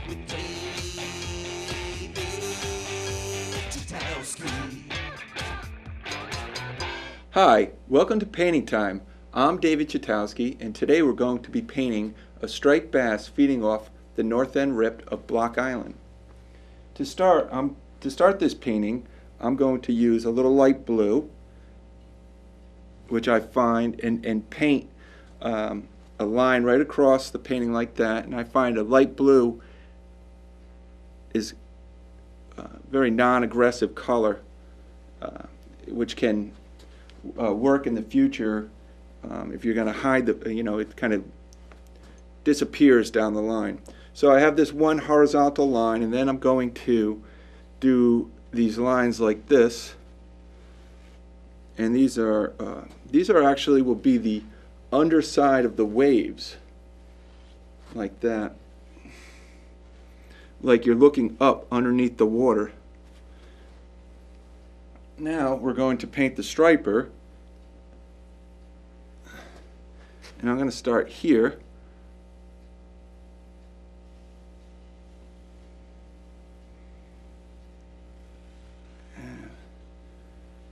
with David Chatowsky. Hi, welcome to Painting Time. I'm David Chatowsky, and today we're going to be painting a striped bass feeding off the north end rip of Block Island. To start this painting, I'm going to use a little light blue, which I find, and paint a line right across the painting like that. And I find a light blue is a very non-aggressive color, which can work in the future if you're going to hide the, it kind of disappears down the line. So I have this one horizontal line, and then I'm going to do these lines like this, and these are actually will be the underside of the waves, like that, like you're looking up underneath the water. Now we're going to paint the striper, and I'm going to start here.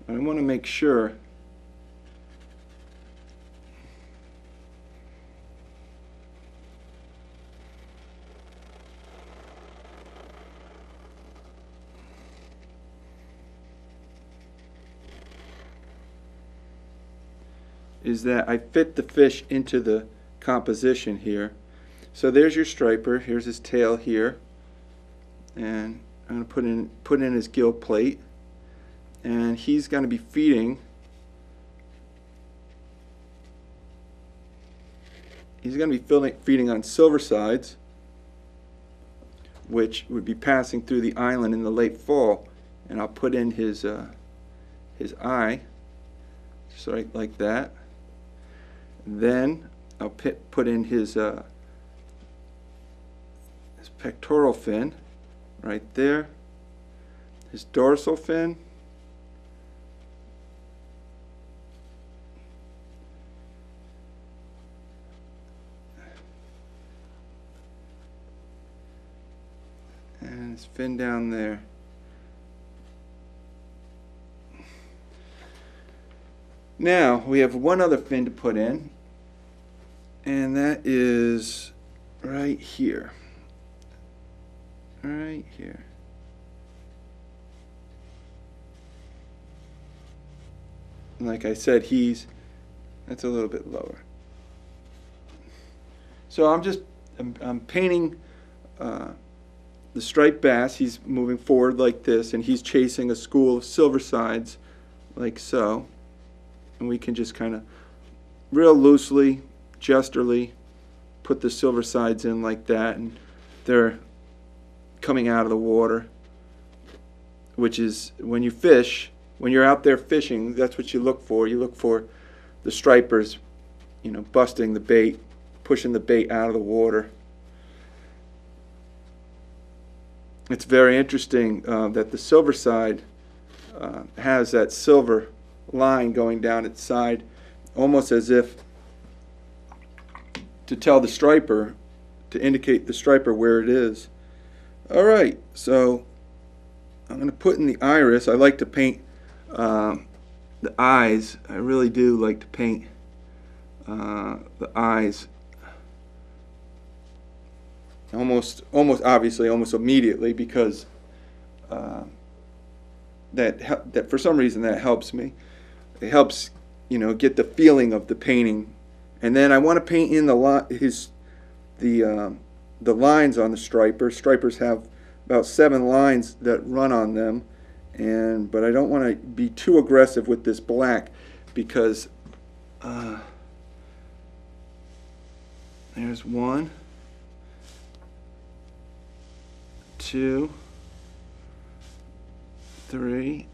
I want to make sure is that I fit the fish into the composition here. So there's your striper. Here's his tail here, and I'm going to put in his gill plate, and he's going to be feeding. He's going to be feeding on silver sides, which would be passing through the island in the late fall. And I'll put in his eye, just like that. Then I'll put in his pectoral fin right there, his dorsal fin, and his fin down there. Now we have one other fin to put in, and that is right here. Right here. Like I said, that's a little bit lower. So I'm painting the striped bass. He's moving forward like this, and he's chasing a school of silver sides like so. And we can just kind of real loosely, gesturally put the silver sides in like that, and they're coming out of the water, which is when you fish, when you're out there fishing, that's what you look for. You look for the stripers, busting the bait, pushing the bait out of the water. It's very interesting that the silver side has that silver line going down its side, almost as if to tell the striper, to indicate the striper where it is. Alright, so I'm going to put in the iris. I like to paint the eyes. I really do like to paint the eyes almost obviously almost immediately, because that for some reason that helps me. It helps, get the feeling of the painting. And then I want to paint in the lines on the striper. Stripers have about 7 lines that run on them, but I don't want to be too aggressive with this black, because there's 1, 2, 3,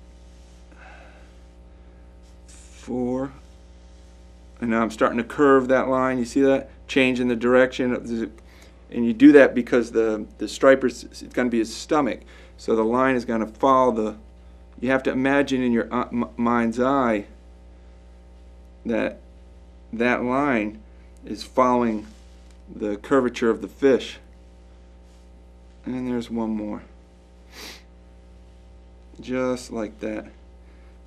4, and now I'm starting to curve that line. You see that? Change in the direction of the, and you do that because the striper's, it's going to be his stomach, so the line is going to follow you have to imagine in your mind's eye that line is following the curvature of the fish. And there's one more. Just like that.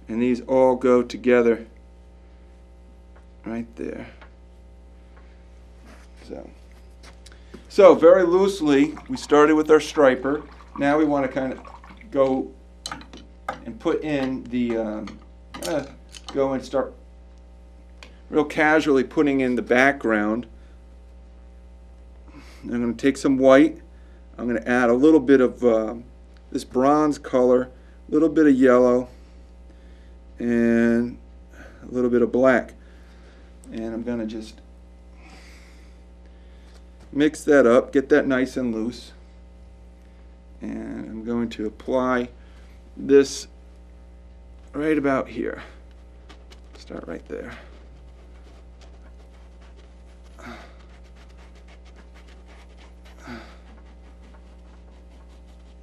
And these all go together right there. So very loosely, we started with our striper. Now we want to kind of go and put in the, go and start real casually putting in the background. I'm going to take some white. I'm going to add a little bit of this bronze color, a little bit of yellow, and a little bit of black. And I'm going to just mix that up, get that nice and loose. And I'm going to apply this right about here. Start right there.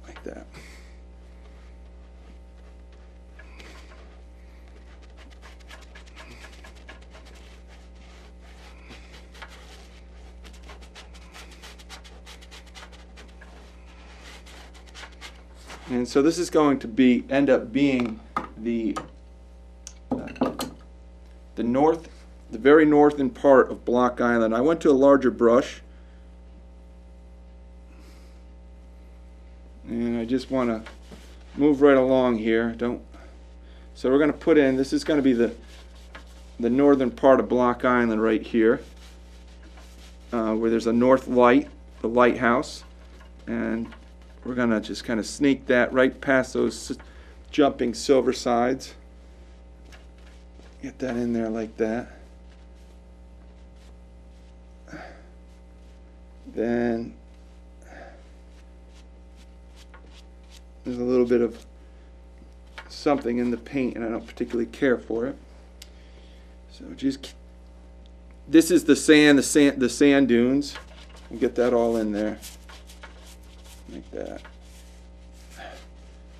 Like that. And so this is going to end up being the very northern part of Block Island. I went to a larger brush, and I just want to move right along here. So we're going to put in. This is going to be the northern part of Block Island right here, where there's a north light, the lighthouse, and we're going to just kind of sneak that right past those jumping silver sides. Get that in there like that. Then there's a little bit of something in the paint, and I don't particularly care for it. So this is the sand dunes. We'll get that all in there. Like that.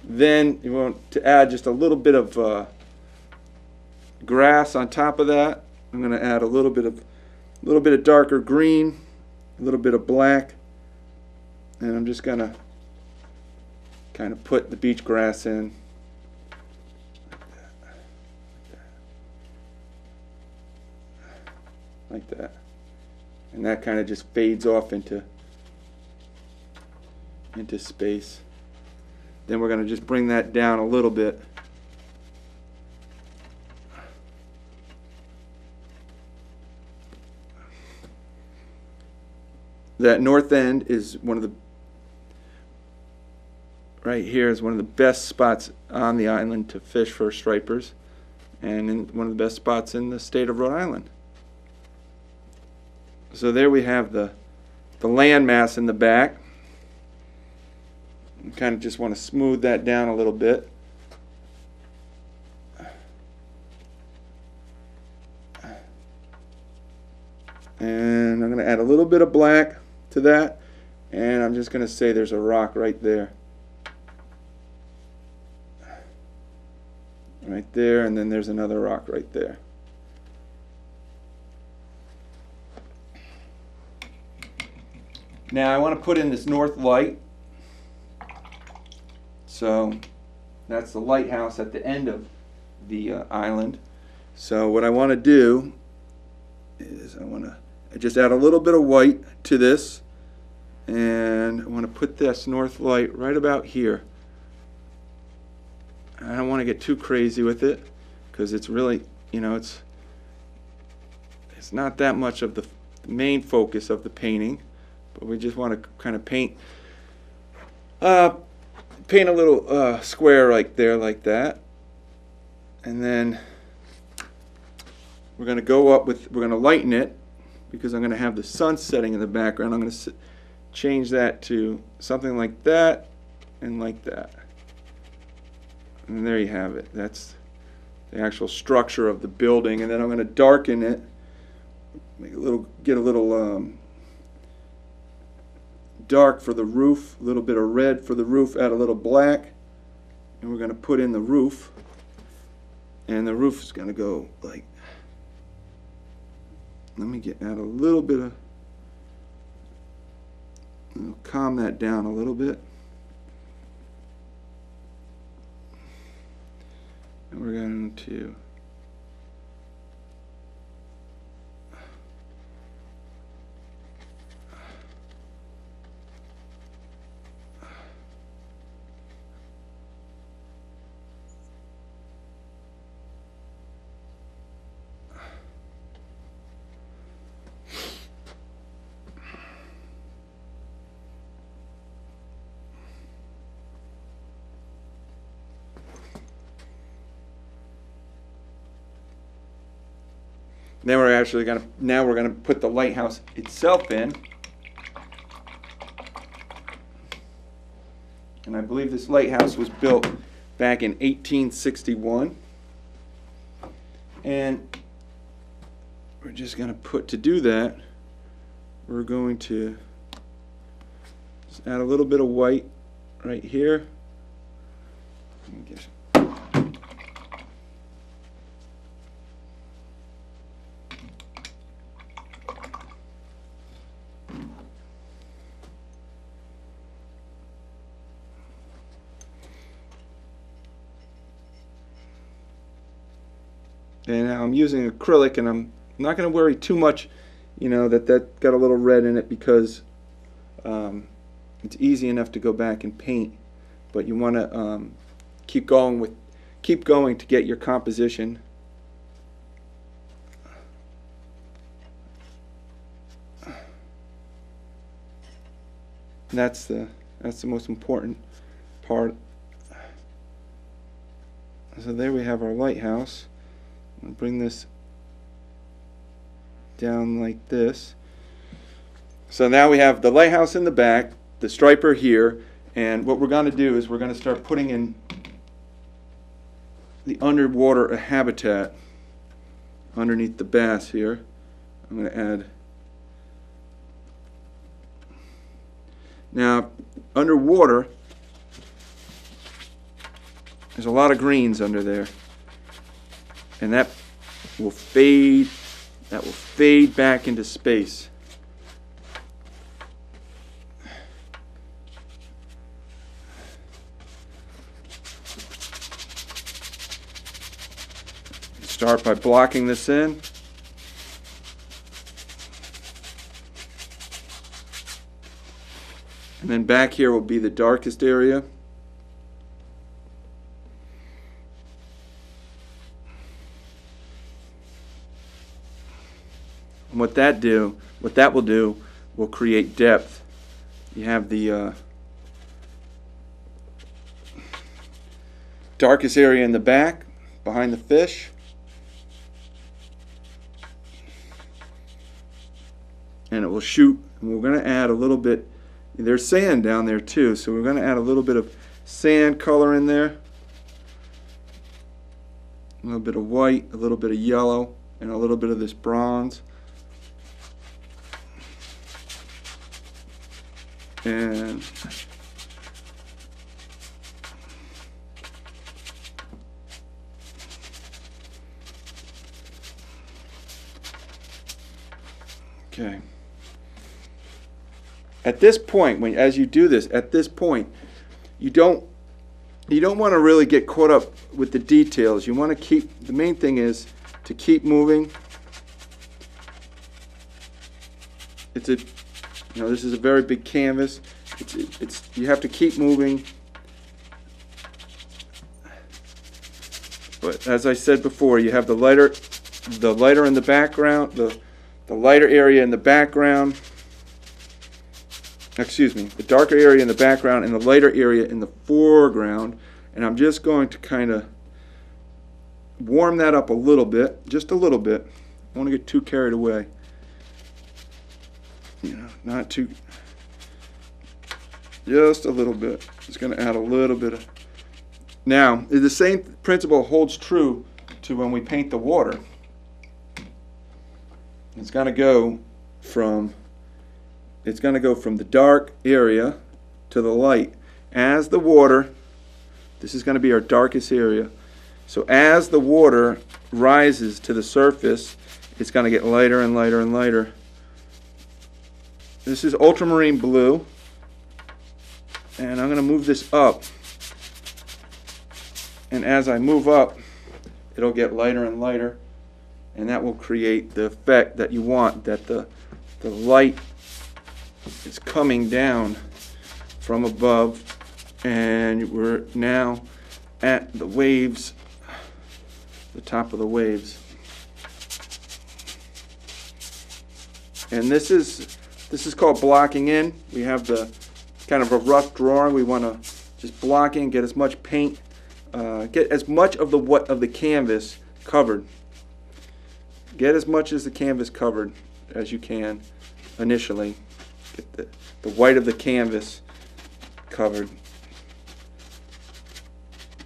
Then you want to add just a little bit of grass on top of that. I'm going to add a little bit of darker green, a little bit of black, and I'm just going to kind of put the beach grass in. Like that. And that kind of just fades off into space. Then we're going to just bring that down a little bit. That north end is right here is one of the best spots on the island to fish for stripers, and one of the best spots in the state of Rhode Island. So there we have the landmass in the back. You kind of just want to smooth that down a little bit. And I'm going to add a little bit of black to that, and I'm just going to say there's a rock right there. Right there, and then there's another rock right there. Now I want to put in this north light. So that's the lighthouse at the end of the island. So what I want to do is I want to just add a little bit of white to this, and I want to put this north light right about here. I don't want to get too crazy with it because it's really, it's not that much of the main focus of the painting, but we just want to kind of paint a little square right there like that, and then we're going to lighten it because I'm going to have the sun setting in the background. I'm going to change that to something like that and like that. And there you have it. That's the actual structure of the building. And then I'm going to darken it, get a little dark for the roof, a little bit of red for the roof, add a little black, and we're going to put in the roof. And the roof is going to go like, add a little bit of We'll calm that down a little bit. And we're going to then we're actually going to, now we're going to put the lighthouse itself in. And I believe this lighthouse was built back in 1861. And we're just going to put, to do that, we're going to just add a little bit of white right here. Let me get and now I'm using acrylic, and I'm not going to worry too much, you know, that got a little red in it, because it's easy enough to go back and paint. But you want to keep going to get your composition. That's the most important part. So there we have our lighthouse. I'll bring this down like this. So now we have the lighthouse in the back, the striper here, and what we're going to do is we're going to start putting in the underwater habitat underneath the bass here. I'm going to add. Now, underwater, there's a lot of greens under there. And that will fade back into space. Start by blocking this in. And then back here will be the darkest area. And what that will do will create depth. You have the darkest area in the back, behind the fish. And it will shoot. And we're going to add a little bit, there's sand down there too, so we're going to add a little bit of sand color in there. A little bit of white, a little bit of yellow, and a little bit of this bronze. And okay. At this point, as you do this, at this point, you don't want to really get caught up with the details. You want to keep, the main thing is to keep moving. It's a, you know, this is a very big canvas. You have to keep moving. But as I said before, you have the lighter in the background, the lighter area in the background. Excuse me, the darker area in the background and the lighter area in the foreground. And I'm just going to kind of warm that up a little bit, just a little bit. I don't want to get too carried away. You know, not too, just a little bit. Just going to add a little bit of. Now, the same principle holds true to when we paint the water. It's going to go from the dark area to the light. As the water, this is going to be our darkest area. So as the water rises to the surface, it's going to get lighter and lighter and lighter. This is ultramarine blue. And I'm going to move this up. And as I move up, it'll get lighter and lighter. And that will create the effect that you want, that the light is coming down from above. And we're now at the waves, the top of the waves. And this is called blocking in. We have the kind of a rough drawing. We want to just block in, get as much paint, get as much of the canvas covered. Get as much as the canvas covered as you can initially. Get the white of the canvas covered.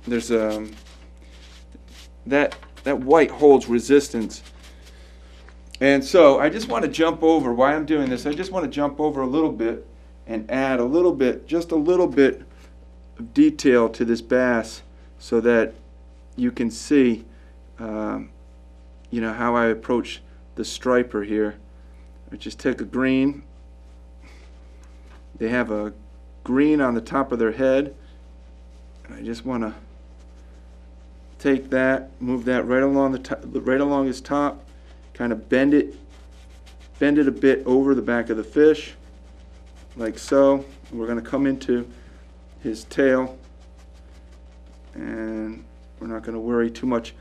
There's that white holds resistance. And so I just want to jump over, why I'm doing this, I just want to jump over a little bit and add a little bit, just a little bit of detail to this bass so that you can see you know, how I approach the striper here. I just take a green. They have a green on the top of their head. I just want to take that, move that right along right along his top, kind of bend it a bit over the back of the fish, like so. We're going to come into his tail, and we're not going to worry too much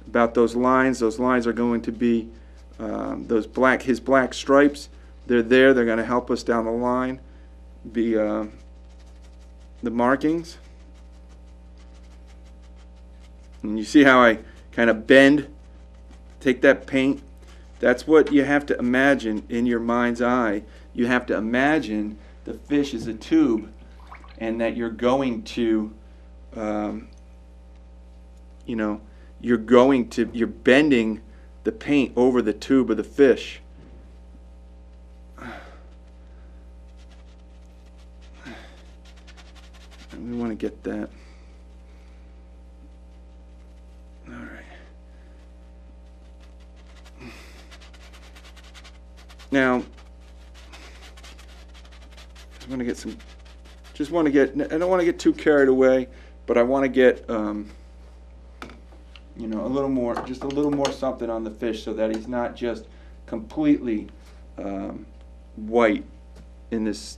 about those lines. Those lines are going to be his black stripes. They're there. They're going to help us down the line. Be the markings. And you see how I kind of bend, take that paint. That's what you have to imagine in your mind's eye. You have to imagine the fish is a tube, and that you're going to, you know, you're bending the paint over the tube of the fish. And we want to get that. All right. Now, I want to get some. Just want to get. I don't want to get too carried away, but I want to get, you know, a little more, just a little more something on the fish, so that he's not just completely white in this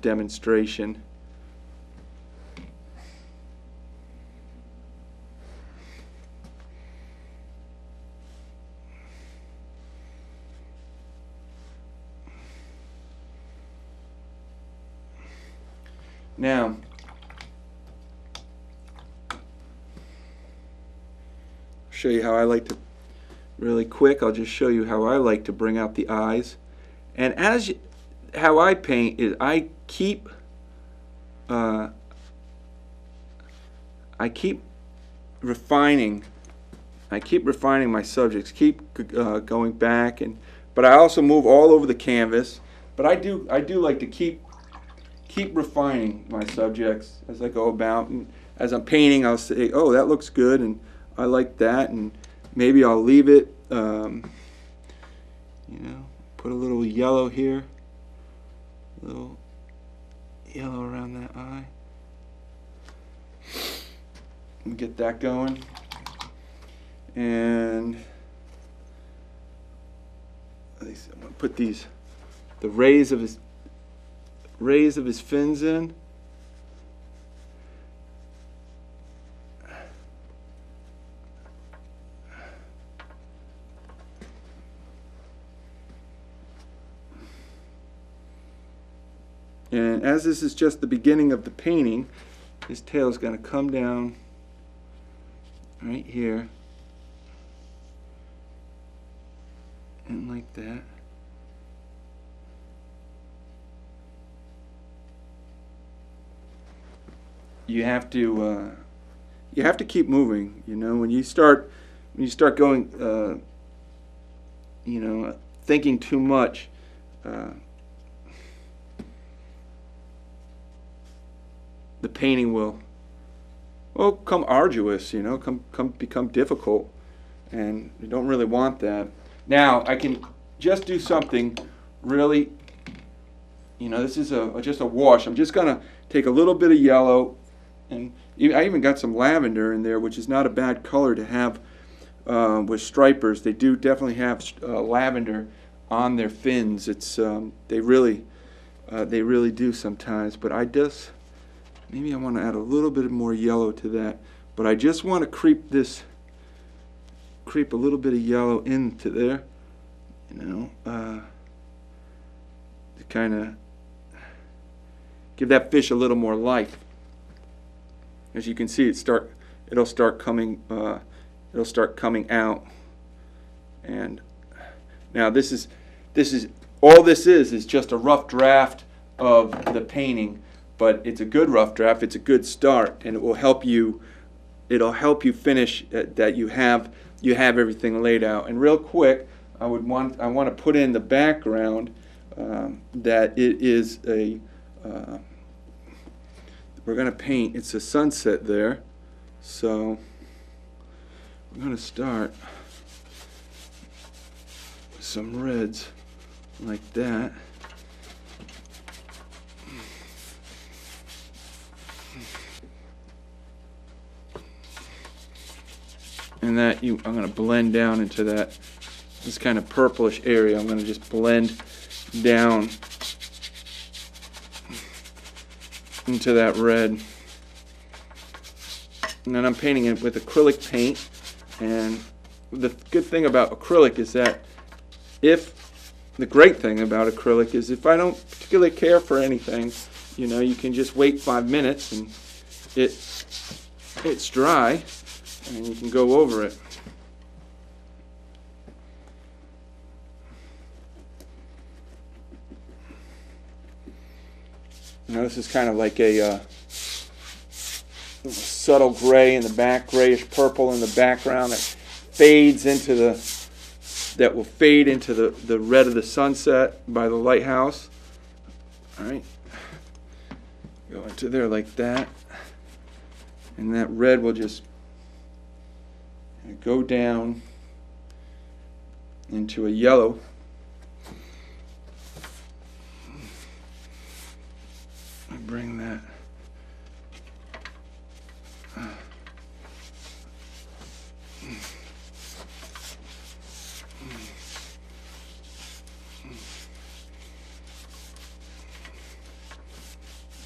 demonstration. Now, show you how I like to, really quick, I'll just show you how I like to bring out the eyes. And how I paint is I keep refining my subjects, keep going back, but I also move all over the canvas. But I do like to keep refining my subjects as I go about, and as I'm painting, I'll say, oh, that looks good, and I like that, and maybe I'll leave it, you know, put a little yellow here, a little yellow around that eye, and get that going. And I'm going to put the rays of his fins in. And as this is just the beginning of the painting, his tail is going to come down right here, and like that. You have to keep moving. You know, when you start going, you know, thinking too much, the painting will, well, come arduous. You know, become difficult, and you don't really want that. Now I can just do something really you know, this is just a wash. I'm just gonna take a little bit of yellow, and I even got some lavender in there, which is not a bad color to have with stripers. They do definitely have lavender on their fins. It's they really do sometimes. But maybe I want to add a little bit more yellow to that. But I just want to creep a little bit of yellow into there, you know, to kind of give that fish a little more life. As you can see, it'll start coming out. And now this is all this is just a rough draft of the painting, but it's a good rough draft. It's a good start, and it will help you. It'll help you finish that you have everything laid out. And real quick, I want to put in the background that it is a we're going to paint. It's a sunset there, so we're going to start with some reds like that. And that I'm going to blend down into this kind of purplish area. I'm going to just blend down into that red. And then I'm painting it with acrylic paint. And the good thing about acrylic is that the great thing about acrylic is if I don't particularly care for anything, you know, you can just wait 5 minutes and it's dry. And you can go over it. You know, this is kind of like a subtle gray in the back, grayish purple in the background that will fade into the red of the sunset by the lighthouse. All right, go into there like that, and that red will just go down into a yellow. I bring that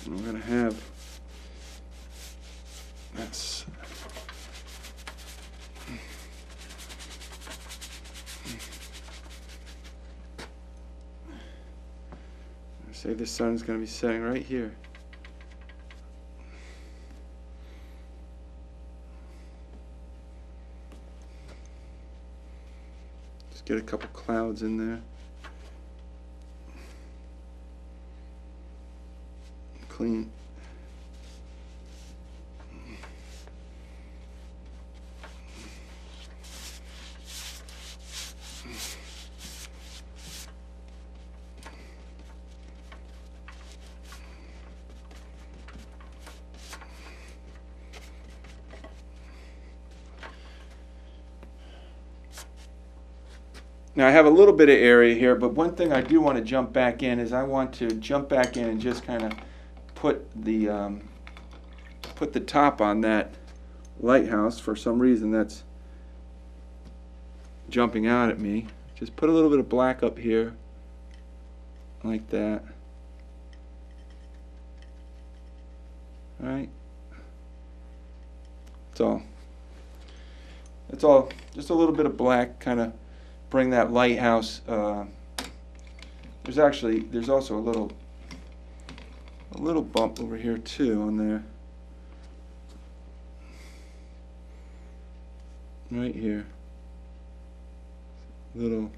and we're going to have that's say the sun's going to be setting right here. Just get a couple clouds in there. Clean. Now I have a little bit of area here, but one thing I do want to jump back in is I want to jump back in and just kind of put the top on that lighthouse. For some reason that's jumping out at me. Just put a little bit of black up here like that. All right. That's all. Just a little bit of black, kind of bring that lighthouse. There's also a little bump over here too on there, right here. Little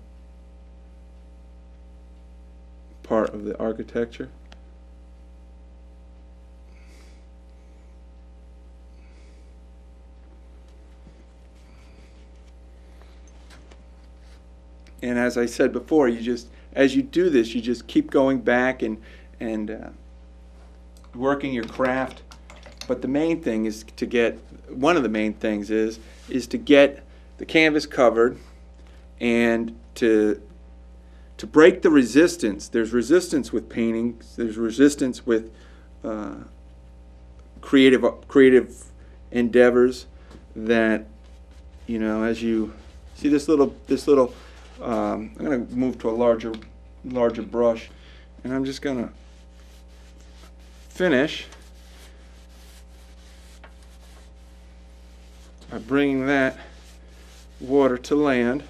part of the architecture. And as I said before, as you do this, you just keep going back and working your craft. But the main thing is one of the main things is to get the canvas covered and to to break the resistance. There's resistance with painting. There's resistance with creative endeavors that, you know, as you see this little I'm going to move to a larger brush, and I'm just going to finish by bringing that water to land,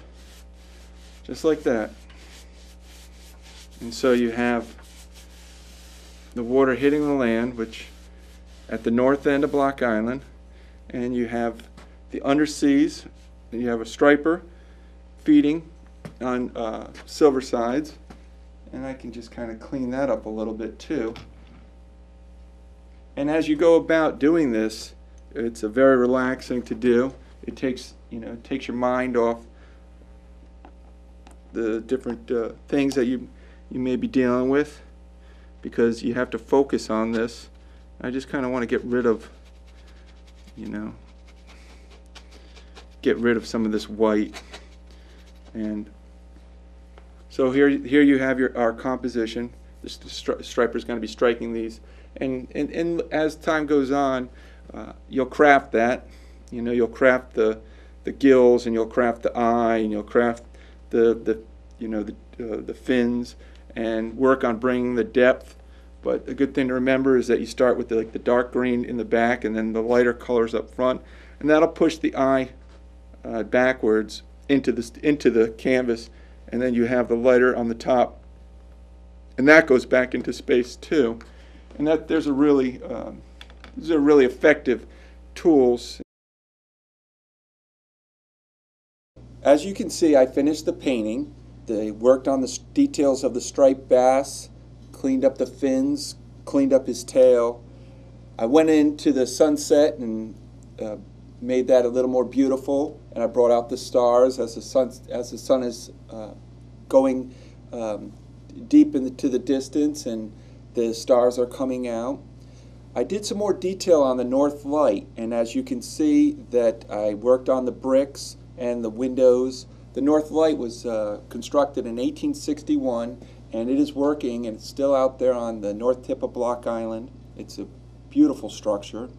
just like that. And so you have the water hitting the land, which at the north end of Block Island, and you have the underseas, and you have a striper feeding on silver sides, and I can just kind of clean that up a little bit too. And as you go about doing this, it's a very relaxing to do. It takes, you know, it takes your mind off the different things that you may be dealing with, because you have to focus on this. I just kind of want to get rid of, you know, get rid of some of this white. And so here you have our composition. The striper is going to be striking these, and as time goes on, you'll craft that. You know, you'll craft the gills, and you'll craft the eye, and you'll craft the fins, and work on bringing the depth. But a good thing to remember is that you start with the dark green in the back, and then the lighter colors up front, and that'll push the eye backwards into the canvas, and then you have the lighter on the top, and that goes back into space too. And that these are really effective tools. As you can see, I finished the painting. They worked on the details of the striped bass, cleaned up the fins, cleaned up his tail. I went into the sunset and made that a little more beautiful, and I brought out the stars as the sun is going deep into the distance, and the stars are coming out. I did some more detail on the north light, and as you can see that I worked on the bricks and the windows. The north light was constructed in 1861, and it is working, and it's still out there on the north tip of Block Island. It's a beautiful structure.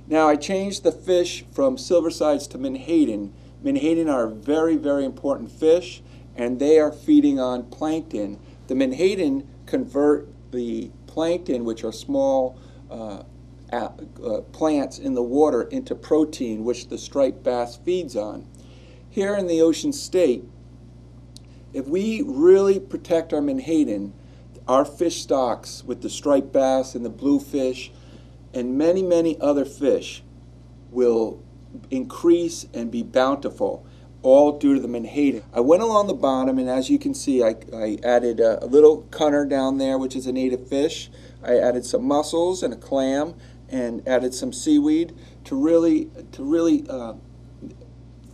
Now I changed the fish from silver sides to menhaden. Menhaden are very, very important fish, and they are feeding on plankton. The menhaden convert the plankton, which are small plants in the water, into protein, which the striped bass feeds on. Here in the ocean state, if we really protect our menhaden, our fish stocks with the striped bass and the bluefish and many, many other fish will increase and be bountiful, all due to the menhaden. I went along the bottom, and as you can see, I added a little cunner down there, which is a native fish. I added some mussels and a clam, and added some seaweed to really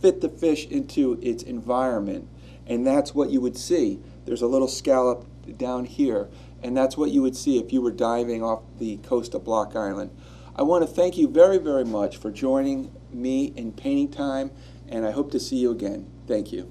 fit the fish into its environment. And that's what you would see. There's a little scallop down here, and that's what you would see if you were diving off the coast of Block Island. I want to thank you very, very much for joining me in Painting Time, and I hope to see you again. Thank you.